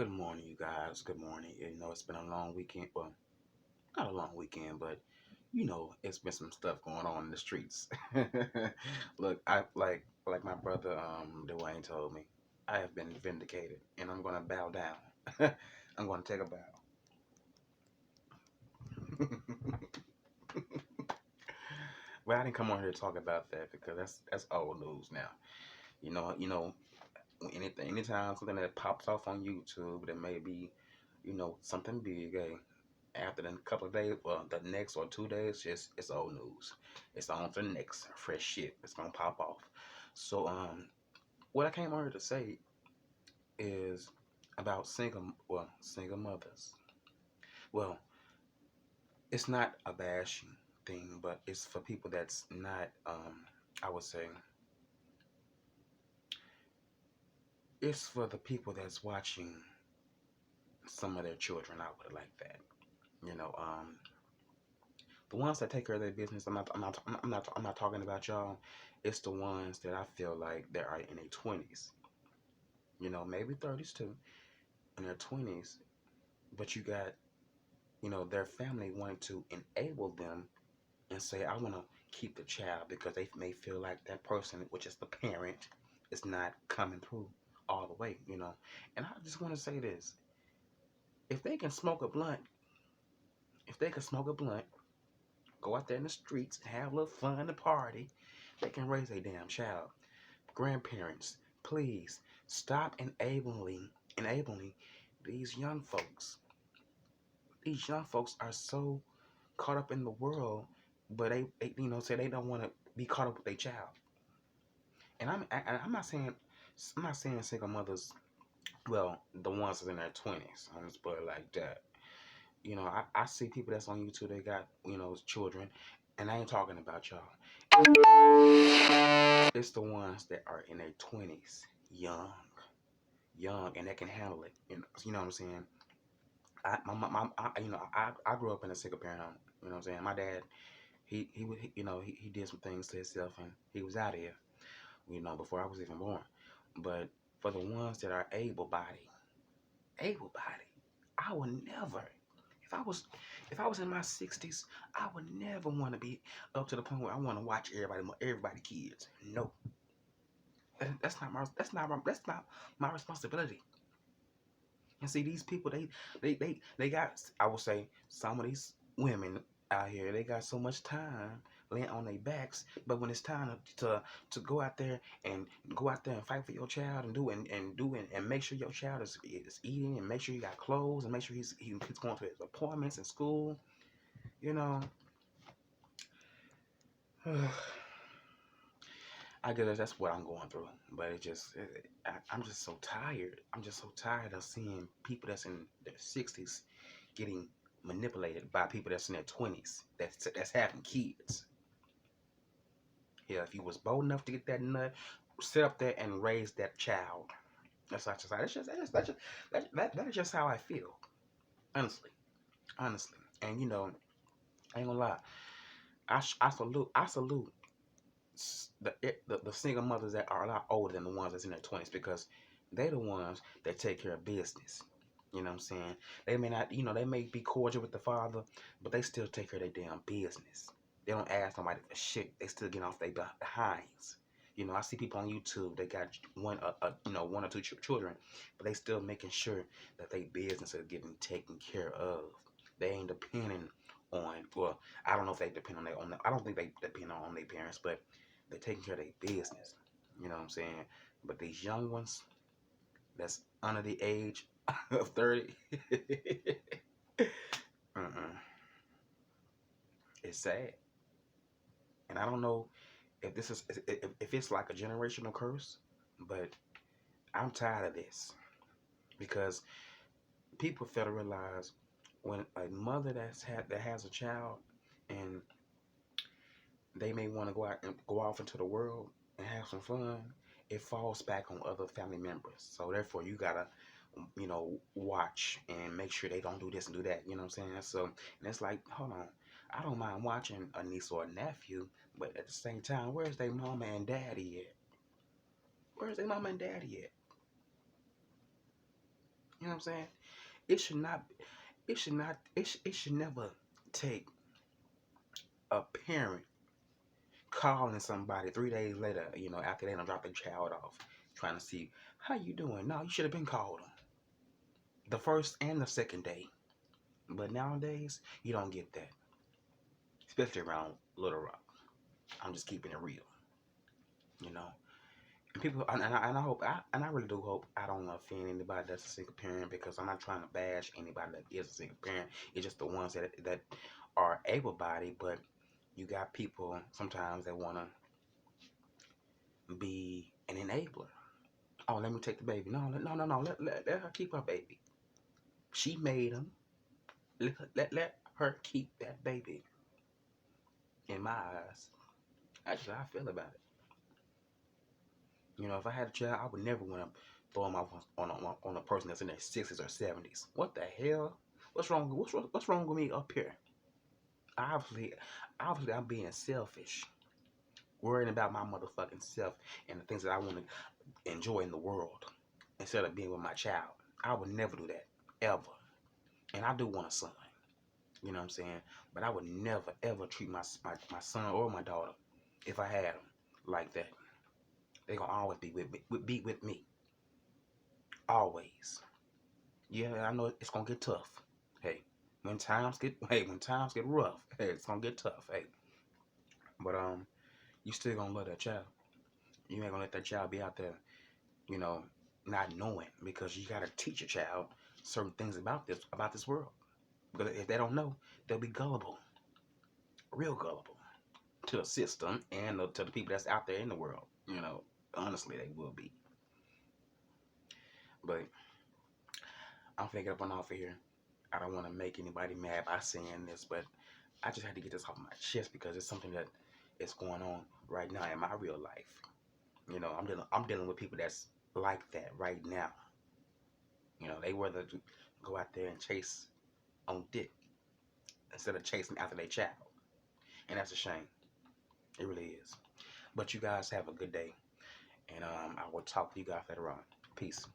Good morning, you guys. Good morning. It's been a long weekend. Well, not a long weekend, but it's been some stuff going on in the streets. Look, I like my brother Dwayne told me, I have been vindicated, and I'm gonna bow down. I'm gonna take a bow. Well, I didn't come on here to talk about that because that's old news now. Anytime something that pops off on YouTube that may be, something big, after the couple of days, well, the next or 2 days, just it's old news. It's on to the next fresh shit. It's gonna pop off. So, what I came on here to say is about single mothers. Well, it's not a bashing thing, but it's for people that's not, I would say, it's for the people that's watching some of their children out with it like that. You know, the ones that take care of their business. I'm not talking about y'all. It's the ones that I feel like they are in their 20s. Maybe 30s too, in their 20s. But you got, their family wanting to enable them and say, I want to keep the child because they may feel like that person, which is the parent, is not coming through all the way. And I just want to say this: if they can smoke a blunt, if they can smoke a blunt, go out there in the streets and have a little fun and party, they can raise a damn child. Grandparents, please stop enabling these young folks. These young folks are so caught up in the world, but they say they don't want to be caught up with their child. And I'm not saying single mothers. Well, the ones that's in their 20s. I'm just put it like that. I see people that's on YouTube. They got children, and I ain't talking about y'all. It's the ones that are in their 20s, young, and they can handle it. You know what I'm saying? I grew up in a single parent home. You know what I'm saying? My dad, he did some things to himself, and he was out of here. Before I was even born. But for the ones that are able-bodied, I would never. If I was, if I was in my 60s, I would never want to be up to the point where I want to watch everybody kids. No, that's not my responsibility. And see, these people, they got, I would say, some of these women out here, they got so much time laying on their backs, but when it's time to go out there and fight for your child and make sure your child is eating, and make sure you got clothes, and make sure he's going to his appointments in school, you know. I guess that's what I'm going through, but I'm just so tired. I'm just so tired of seeing people that's in their 60s getting manipulated by people that's in their 20s that's having kids. Yeah, if you was bold enough to get that nut, sit up there and raise that child. That's not just that is just how I feel, honestly. And I ain't gonna lie, I salute the single mothers that are a lot older than the ones that's in their 20s, because they're the ones that take care of business. You know what I'm saying? They may not, they may be cordial with the father, but they still take care of their damn business. They don't ask nobody for shit. They still get off their behinds. I see people on YouTube. They got one or two children, but they still making sure that their business is getting taken care of. They ain't depending on. Well, I don't know if they depend on I don't think they depend on their parents, but they're taking care of their business. You know what I'm saying? But these young ones that's under the age of 30, uh-uh. It's sad. And I don't know if it's like a generational curse, but I'm tired of this, because people fail to realize when a mother that has a child, and they may want to go off into the world and have some fun, it falls back on other family members. So therefore, you gotta, watch and make sure they don't do this and do that. You know what I'm saying? So, and it's like, hold on, I don't mind watching a niece or a nephew, but at the same time, where's their mama and daddy at? Where's their mama and daddy at? You know what I'm saying? It should not. It should not. It should never take a parent calling somebody 3 days later, after they done dropped their child off, trying to see how you doing. No, you should have been called them the first and the second day. But nowadays, you don't get that, especially around Little Rock. I'm just keeping it real, you know. And people, and I hope, and I really do hope I don't offend anybody that's a single parent, because I'm not trying to bash anybody that is a single parent. It's just the ones that are able-bodied, but you got people sometimes that want to be an enabler. Oh, let me take the baby. No, no, no, no. Let her keep her baby. She made him. Let her keep that baby. In my eyes, that's how I feel about it. If I had a child, I would never want to throw him off on a person that's in their 60s or 70s. What the hell? What's wrong? What's wrong with me up here? Obviously, I'm being selfish, worrying about my motherfucking self and the things that I want to enjoy in the world instead of being with my child. I would never do that, ever. And I do want a son. You know what I'm saying? But I would never, ever treat my son or my daughter, if I had them, like that. They're going to always be with me. Always. Yeah, I know it's going to get tough. Hey, when times get rough, hey, it's going to get tough. Hey. But, you still going to love that child. You ain't going to let that child be out there, not knowing, because you got to teach a child certain things about this world. Because if they don't know, they'll be gullible. Real gullible. To the system and to the people that's out there in the world. Honestly, they will be. But I'm finna get up and off of here. I don't want to make anybody mad by saying this, but I just had to get this off my chest because it's something that is going on right now in my real life. I'm dealing with people that's like that right now. They rather go out there and chase on dick instead of chasing after their child, and that's a shame. It really is. But you guys have a good day, and I will talk to you guys later on. Peace.